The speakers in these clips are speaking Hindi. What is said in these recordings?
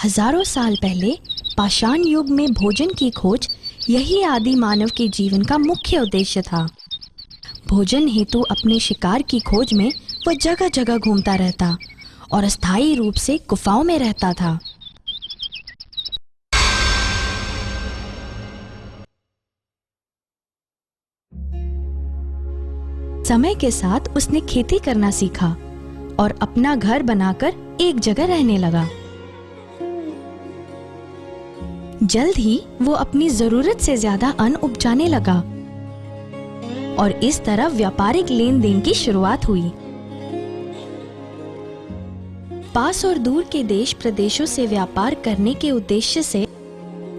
हजारों साल पहले पाषाण युग में भोजन की खोज यही आदि मानव के जीवन का मुख्य उद्देश्य था। भोजन हेतु अपने शिकार की खोज में वह जगह जगह घूमता रहता और अस्थायी रूप से गुफाओं में रहता था। समय के साथ उसने खेती करना सीखा और अपना घर बनाकर एक जगह रहने लगा। जल्द ही वो अपनी जरूरत से ज्यादा अन्न उपजाने लगा और इस तरह व्यापारिक लेन देन की शुरुआत हुई। पास और दूर के देश प्रदेशों से व्यापार करने के उद्देश्य से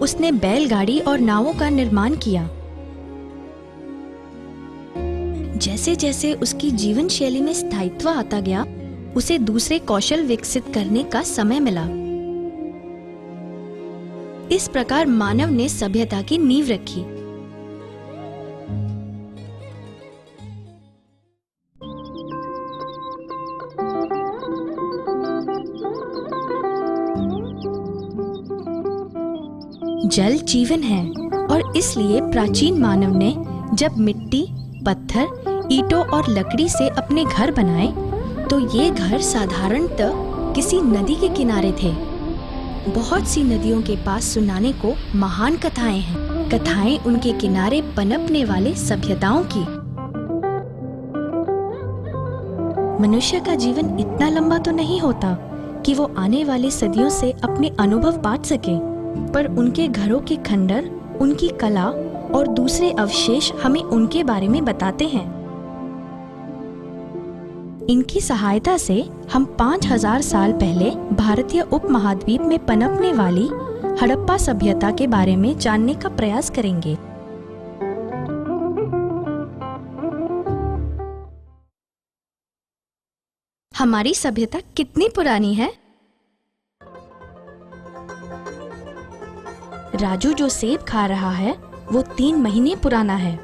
उसने बैलगाड़ी और नावों का निर्माण किया। जैसे जैसे उसकी जीवन शैली में स्थायित्व आता गया, उसे दूसरे कौशल विकसित करने का समय मिला। इस प्रकार मानव ने सभ्यता की नींव रखी। जल जीवन है और इसलिए प्राचीन मानव ने जब मिट्टी, पत्थर, ईंटों और लकड़ी से अपने घर बनाए तो ये घर साधारणतः किसी नदी के किनारे थे। बहुत सी नदियों के पास सुनाने को महान कथाएं हैं। कथाएं उनके किनारे पनपने वाले सभ्यताओं की। मनुष्य का जीवन इतना लंबा तो नहीं होता कि वो आने वाली सदियों से अपने अनुभव बांट सके, पर उनके घरों के खंडर, उनकी कला और दूसरे अवशेष हमें उनके बारे में बताते हैं। इनकी सहायता से हम 5000 साल पहले भारतीय उपमहाद्वीप में पनपने वाली हड़प्पा सभ्यता के बारे में जानने का प्रयास करेंगे। हमारी सभ्यता कितनी पुरानी है? राजू जो सेब खा रहा है वो 3 महीने पुराना है।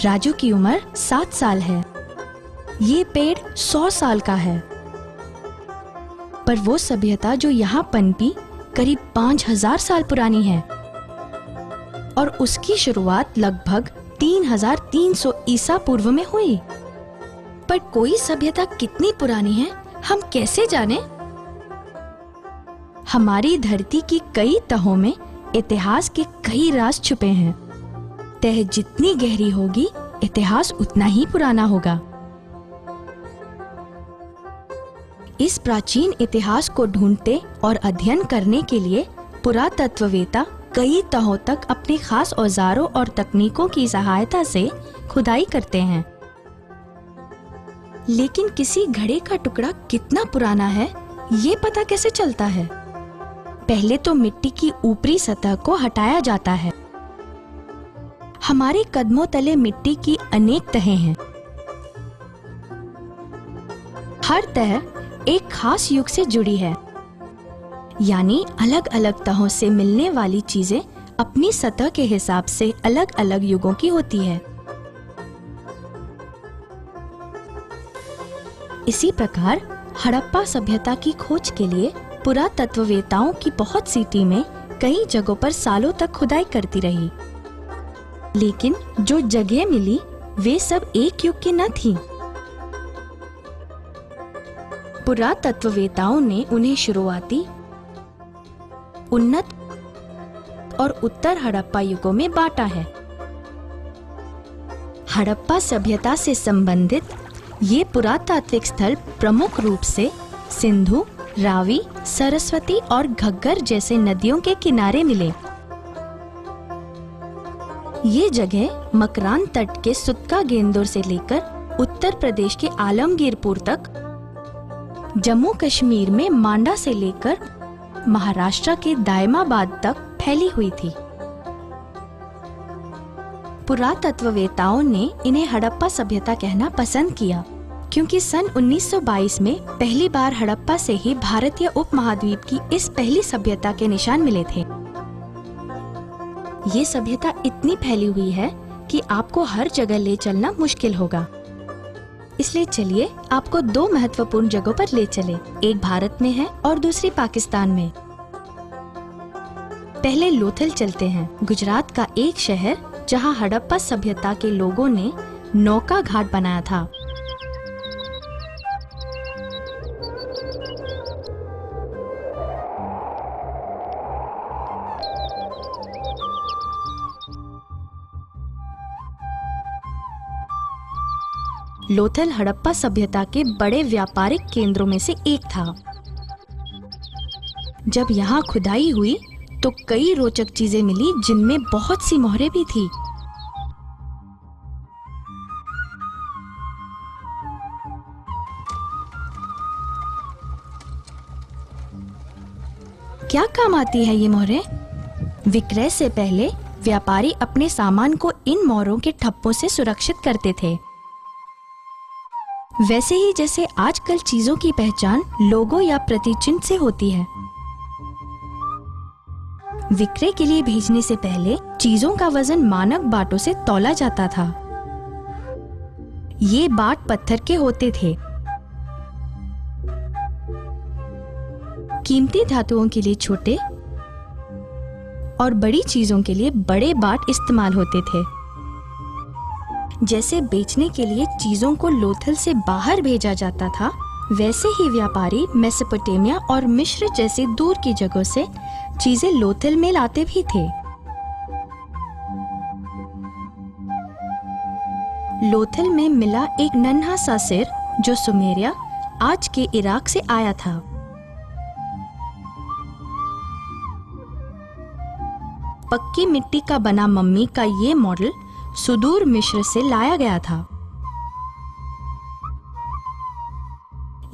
राजू की उम्र 7 साल है। ये पेड़ 100 साल का है। पर वो सभ्यता जो यहाँ पनपी करीब 5000 साल पुरानी है और उसकी शुरुआत लगभग 3300 ईसा पूर्व में हुई। पर कोई सभ्यता कितनी पुरानी है हम कैसे जाने? हमारी धरती की कई तहों में इतिहास के कई राज छुपे हैं। तह जितनी गहरी होगी, इतिहास उतना ही पुराना होगा। इस प्राचीन इतिहास को ढूंढते और अध्ययन करने के लिए पुरातत्ववेत्ता कई तहों तक अपने खास औजारों और तकनीकों की सहायता से खुदाई करते हैं। लेकिन किसी घड़े का टुकड़ा कितना पुराना है, ये पता कैसे चलता है? पहले तो मिट्टी की ऊपरी सतह को हटाया जाता है। हमारे कदमों तले मिट्टी की अनेक तहें हैं। हर तह एक खास युग से जुड़ी है, यानी अलग अलग तहों से मिलने वाली चीजें अपनी सतह के हिसाब से अलग अलग युगों की होती है। इसी प्रकार हड़प्पा सभ्यता की खोज के लिए पुरातत्ववेत्ताओं की बहुत सी टीमें कई जगहों पर सालों तक खुदाई करती रही। लेकिन जो जगह मिली वे सब एक युग की न थीं। पुरातत्ववेत्ताओं ने उन्हें शुरुआती, उन्नत और उत्तर हड़प्पा युगों में बांटा है। हड़प्पा सभ्यता से संबंधित ये पुरातात्विक स्थल प्रमुख रूप से सिंधु, रावी, सरस्वती और घग्गर जैसे नदियों के किनारे मिले। ये जगह मकरान तट के सुत्का गेंदुर से लेकर उत्तर प्रदेश के आलमगीरपुर तक, जम्मू कश्मीर में मांडा से लेकर महाराष्ट्र के दायमाबाद तक फैली हुई थी। पुरातत्ववेत्ताओं ने इन्हें हड़प्पा सभ्यता कहना पसंद किया, क्योंकि सन 1922 में पहली बार हड़प्पा से ही भारतीय उपमहाद्वीप की इस पहली सभ्यता के निशान मिले थे। ये सभ्यता इतनी फैली हुई है कि आपको हर जगह ले चलना मुश्किल होगा। इसलिए चलिए आपको दो महत्वपूर्ण जगहों पर ले चले। एक भारत में है और दूसरी पाकिस्तान में। पहले लोथल चलते हैं, गुजरात का एक शहर जहां हड़प्पा सभ्यता के लोगों ने नौका घाट बनाया था। लोथल हड़प्पा सभ्यता के बड़े व्यापारिक केंद्रों में से एक था। जब यहाँ खुदाई हुई तो कई रोचक चीजें मिली, जिनमें बहुत सी मोहरें भी थी। क्या काम आती है ये मोहरें? विक्रय से पहले व्यापारी अपने सामान को इन मोहरों के ठप्पों से सुरक्षित करते थे। वैसे ही जैसे आजकल चीजों की पहचान लोगो या प्रतिचिह्न से होती है। विक्रय के लिए भेजने से पहले चीजों का वजन मानक बाटों से तौला जाता था। ये बाट पत्थर के होते थे। कीमती धातुओं के लिए छोटे और बड़ी चीजों के लिए बड़े बाट इस्तेमाल होते थे। जैसे बेचने के लिए चीजों को लोथल से बाहर भेजा जाता था, वैसे ही व्यापारी मेसोपोटामिया और मिस्र जैसी दूर की जगहों से चीजें लोथल में लाते भी थे। लोथल में मिला एक नन्हा सा सिर जो सुमेरिया, आज के इराक से आया था। पक्की मिट्टी का बना मम्मी का ये मॉडल सुदूर मिस्र से लाया गया था।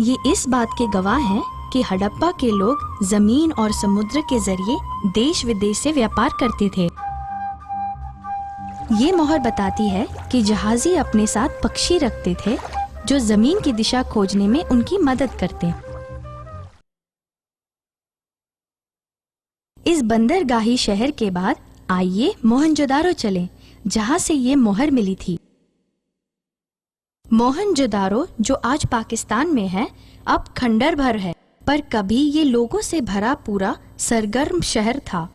ये इस बात के गवाह हैं कि हड़प्पा के लोग जमीन और समुद्र के जरिए देश विदेश से व्यापार करते थे। ये मोहर बताती है कि जहाजी अपने साथ पक्षी रखते थे जो जमीन की दिशा खोजने में उनकी मदद करते। इस बंदरगाही शहर के बाद आइए मोहनजोदारो चलें, जहां से ये मोहर मिली थी। मोहनजोदारो, जो आज पाकिस्तान में है, अब खंडर भर है, पर कभी ये लोगों से भरा पूरा सरगर्म शहर था।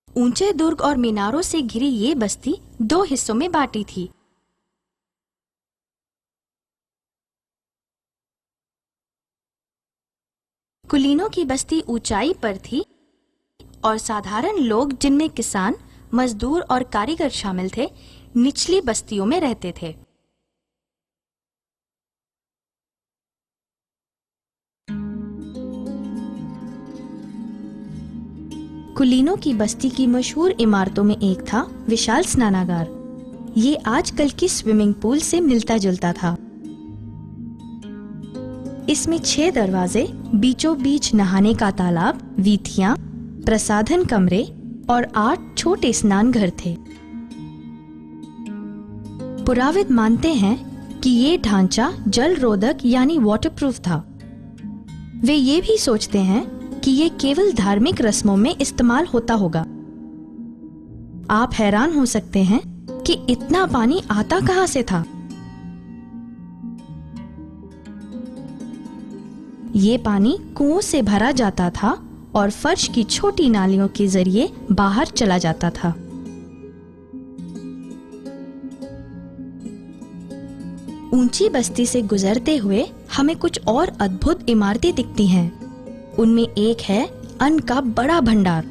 ऊंचे दुर्ग और मीनारों से घिरी ये बस्ती दो हिस्सों में बांटी थी। कुलीनों की बस्ती ऊंचाई पर थी और साधारण लोग, जिनमें किसान, मजदूर और कारीगर शामिल थे, निचली बस्तियों में रहते थे। कुलीनों की बस्ती की मशहूर इमारतों में एक था विशाल स्नानागार। ये आजकल की स्विमिंग पूल से मिलता जुलता था। इसमें 6 दरवाजे, बीचों बीच नहाने का तालाब, वीथियां, प्रसाधन कमरे और 8 छोटे स्नान घर थे। पुराविद मानते हैं कि ये ढांचा जल रोधक यानी वाटरप्रूफ था। वे ये भी सोचते हैं कि ये केवल धार्मिक रस्मों में इस्तेमाल होता होगा। आप हैरान हो सकते हैं कि इतना पानी आता कहां से था। ये पानी कुओं से भरा जाता था और फर्श की छोटी नालियों के जरिए बाहर चला जाता था। ऊंची बस्ती से गुजरते हुए हमें कुछ और अद्भुत इमारतें दिखती हैं। उनमें एक है अन्न का बड़ा भंडार।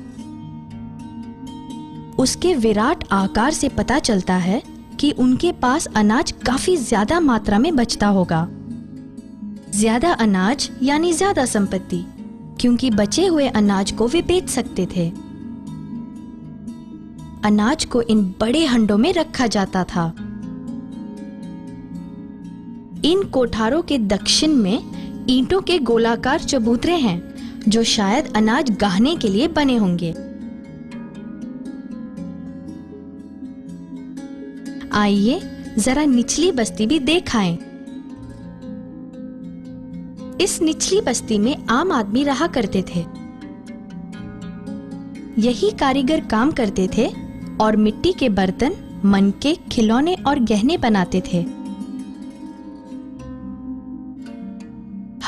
उसके विराट आकार से पता चलता है कि उनके पास अनाज काफी ज्यादा मात्रा में बचता होगा। ज्यादा अनाज यानी ज्यादा संपत्ति, क्योंकि बचे हुए अनाज को वे बेच सकते थे। अनाज को इन बड़े हंडों में रखा जाता था। इन कोठारों के दक्षिण में ईंटों के गोलाकार चबूतरे हैं, जो शायद अनाज गाहने के लिए बने होंगे। आइए जरा निचली बस्ती भी देख आएं। इस निचली बस्ती में आम आदमी रहा करते थे। यही कारीगर काम करते थे और मिट्टी के बर्तन, मनके, खिलौने और गहने बनाते थे।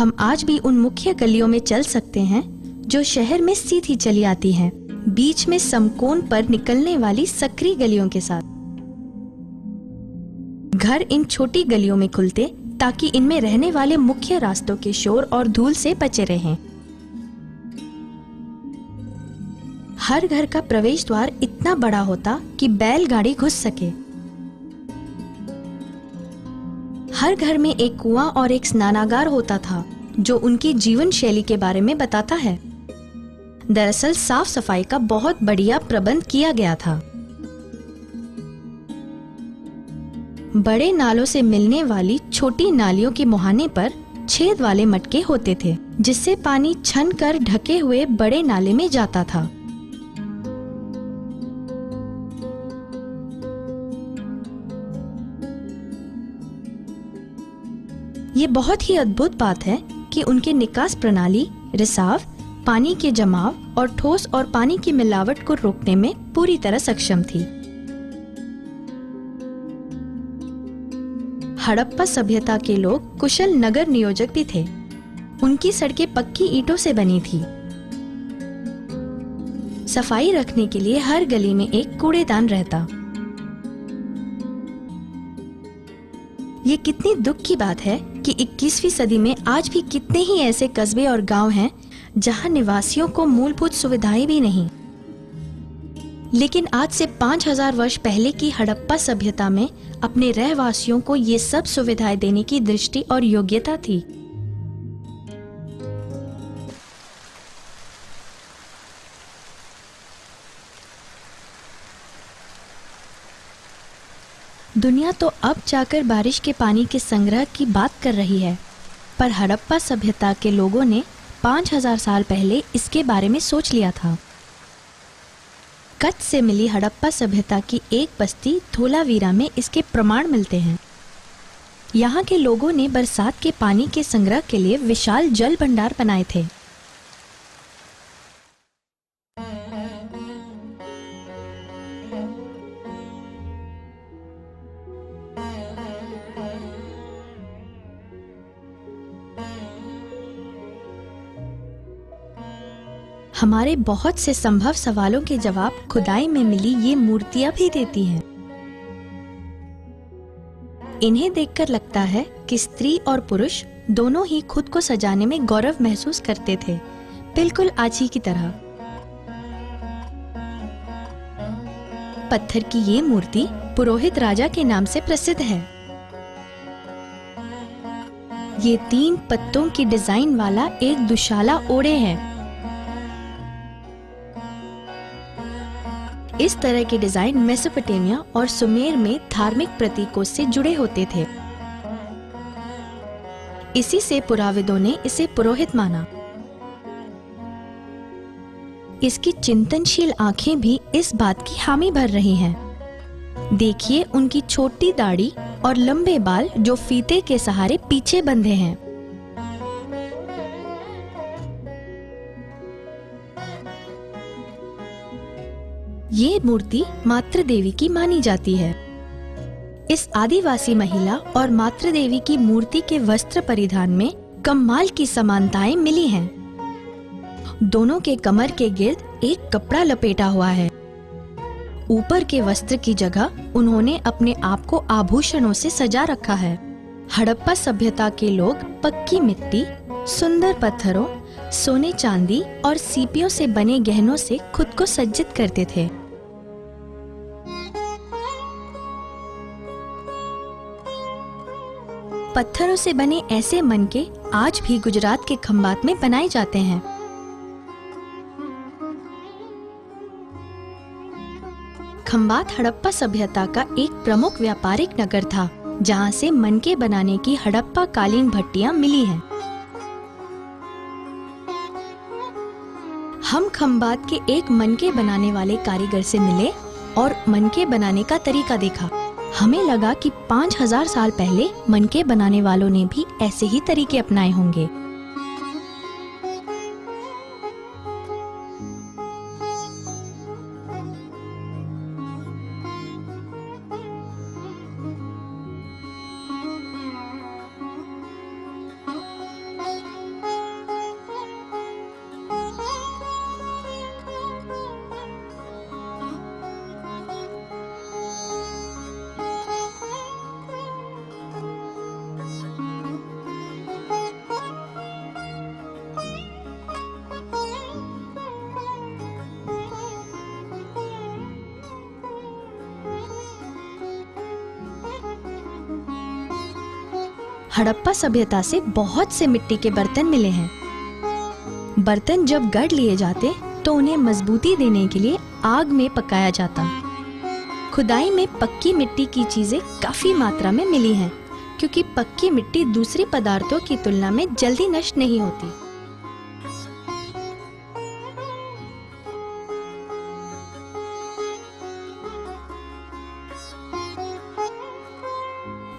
हम आज भी उन मुख्य गलियों में चल सकते हैं जो शहर में सीधी चली आती हैं, बीच में समकोण पर निकलने वाली सकरी गलियों के साथ। घर इन छोटी गलियों में खुलते ताकि इनमें रहने वाले मुख्य रास्तों के शोर और धूल से बचे रहें। हर घर का प्रवेश द्वार इतना बड़ा होता कि बैलगाड़ी घुस सके। हर घर में एक कुआं और एक स्नानागार होता था जो उनकी जीवन शैली के बारे में बताता है। दरअसल साफ सफाई का बहुत बढ़िया प्रबंध किया गया था। बड़े नालों से मिलने वाली छोटी नालियों के मुहाने पर छेद वाले मटके होते थे जिससे पानी छन कर ढके हुए बड़े नाले में जाता था। ये बहुत ही अद्भुत बात है कि उनके निकास प्रणाली रिसाव, पानी के जमाव और ठोस और पानी की मिलावट को रोकने में पूरी तरह सक्षम थी। हड़प्पा सभ्यता के लोग कुशल नगर नियोजक भी थे। उनकी सड़कें पक्की ईंटों से बनी थी। सफाई रखने के लिए हर गली में एक कूड़ेदान रहता। ये कितनी दुख की बात है कि 21वीं सदी में आज भी कितने ही ऐसे कस्बे और गांव हैं जहां निवासियों को मूलभूत सुविधाएं भी नहीं। लेकिन आज से 5000 वर्ष पहले की हड़प्पा सभ्यता में अपने रहवासियों को ये सब सुविधाएं देने की दृष्टि और योग्यता थी। दुनिया तो अब जाकर बारिश के पानी के संग्रह की बात कर रही है, पर हड़प्पा सभ्यता के लोगों ने 5000 साल पहले इसके बारे में सोच लिया था। कच्छ से मिली हड़प्पा सभ्यता की एक बस्ती धोलावीरा में इसके प्रमाण मिलते हैं। यहाँ के लोगों ने बरसात के पानी के संग्रह के लिए विशाल जल भंडार बनाए थे। हमारे बहुत से संभव सवालों के जवाब खुदाई में मिली ये मूर्तियां भी देती हैं। इन्हें देखकर लगता है कि स्त्री और पुरुष दोनों ही खुद को सजाने में गौरव महसूस करते थे, बिल्कुल आज ही की तरह। पत्थर की ये मूर्ति पुरोहित राजा के नाम से प्रसिद्ध है। ये 3 पत्तों की डिजाइन वाला एक दुशाला ओढ़े है। इस तरह के डिजाइन मेसोपोटामिया और सुमेर में धार्मिक प्रतीकों से जुड़े होते थे। इसी से पुराविदों ने इसे पुरोहित माना। इसकी चिंतनशील आंखें भी इस बात की हामी भर रही हैं। देखिए उनकी छोटी दाढ़ी और लंबे बाल जो फीते के सहारे पीछे बंधे हैं। ये मूर्ति मातृ देवी की मानी जाती है। इस आदिवासी महिला और मातृ देवी की मूर्ति के वस्त्र परिधान में कमाल की समानताएं मिली हैं। दोनों के कमर के गिर्द एक कपड़ा लपेटा हुआ है। ऊपर के वस्त्र की जगह उन्होंने अपने आप को आभूषणों से सजा रखा है। हड़प्पा सभ्यता के लोग पक्की मिट्टी, सुंदर पत्थरों, सोने चांदी और सीपियों से बने गहनों से खुद को सज्जित करते थे। पत्थरों से बने ऐसे मनके आज भी गुजरात के खंबात में बनाए जाते हैं। खंबात हड़प्पा सभ्यता का एक प्रमुख व्यापारिक नगर था, जहां से मनके बनाने की हड़प्पा कालीन भट्टियां मिली हैं। हम खंबात के एक मनके बनाने वाले कारीगर से मिले और मनके बनाने का तरीका देखा। हमें लगा कि 5000 साल पहले मनके बनाने वालों ने भी ऐसे ही तरीके अपनाए होंगे। हड़प्पा सभ्यता से बहुत से मिट्टी के बर्तन मिले हैं। बर्तन जब गढ़ लिए जाते तो उन्हें मजबूती देने के लिए आग में पकाया जाता। खुदाई में पक्की मिट्टी की चीजें काफी मात्रा में मिली हैं, क्योंकि पक्की मिट्टी दूसरी पदार्थों की तुलना में जल्दी नष्ट नहीं होती।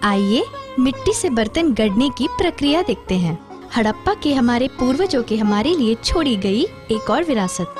आइए मिट्टी से बर्तन गढ़ने की प्रक्रिया देखते हैं। हड़प्पा के हमारे पूर्वजों के हमारे लिए छोड़ी गई एक और विरासत।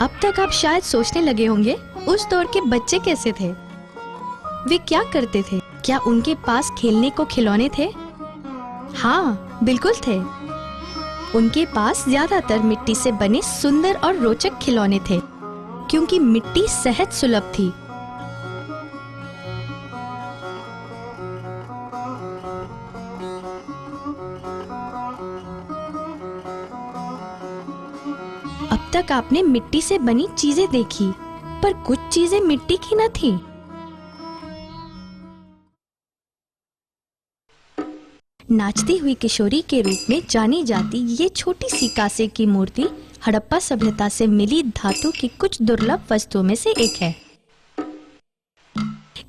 अब तक आप शायद सोचने लगे होंगे, उस दौर के बच्चे कैसे थे? वे क्या करते थे? क्या उनके पास खेलने को खिलौने थे? हाँ, बिल्कुल थे। उनके पास ज्यादातर मिट्टी से बने सुंदर और रोचक खिलौने थे, क्योंकि मिट्टी सहज सुलभ थी। अब तक आपने मिट्टी से बनी चीजें देखी, पर कुछ चीजें मिट्टी की न थी। नाचती हुई किशोरी के रूप में जानी जाती ये छोटी सी कांसे की मूर्ति हड़प्पा सभ्यता से मिली धातु की कुछ दुर्लभ वस्तुओं में से एक है।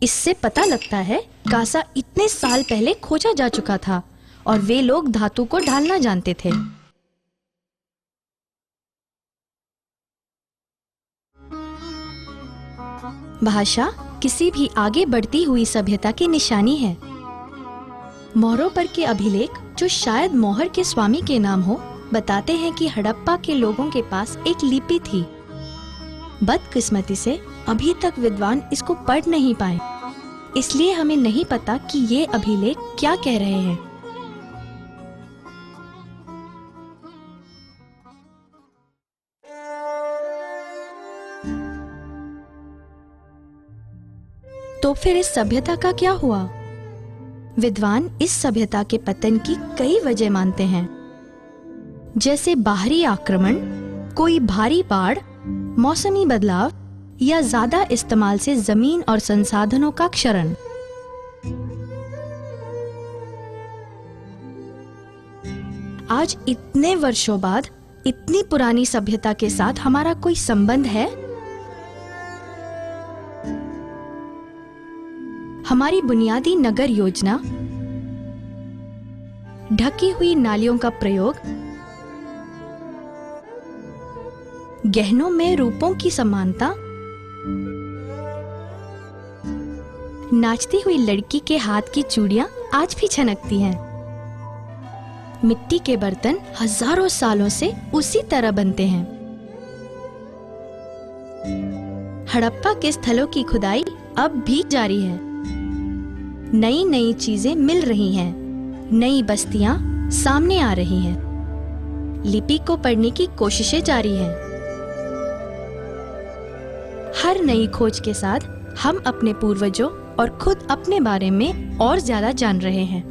इससे पता लगता है कांसा इतने साल पहले खोजा जा चुका था और वे लोग धातु को ढालना जानते थे। भाषा किसी भी आगे बढ़ती हुई सभ्यता की निशानी है। मोहरों पर के अभिलेख, जो शायद मोहर के स्वामी के नाम हो, बताते हैं कि हड़प्पा के लोगों के पास एक लिपि थी। बदकिस्मती से अभी तक विद्वान इसको पढ़ नहीं पाए, इसलिए हमें नहीं पता कि ये अभिलेख क्या कह रहे हैं। तो फिर इस सभ्यता का क्या हुआ? विद्वान इस सभ्यता के पतन की कई वजह मानते हैं, जैसे बाहरी आक्रमण, कोई भारी बाढ़, मौसमी बदलाव या ज्यादा इस्तेमाल से जमीन और संसाधनों का क्षरण। आज इतने वर्षों बाद इतनी पुरानी सभ्यता के साथ हमारा कोई संबंध है? हमारी बुनियादी नगर योजना, ढकी हुई नालियों का प्रयोग, गहनों में रूपों की समानता, नाचती हुई लड़की के हाथ की चूड़ियां आज भी छनकती हैं। मिट्टी के बर्तन हजारों सालों से उसी तरह बनते हैं। हड़प्पा के स्थलों की खुदाई अब भी जारी है। नई नई चीजें मिल रही हैं, नई बस्तियां सामने आ रही हैं, लिपि को पढ़ने की कोशिशें जारी हैं। हर नई खोज के साथ हम अपने पूर्वजों और खुद अपने बारे में और ज्यादा जान रहे हैं।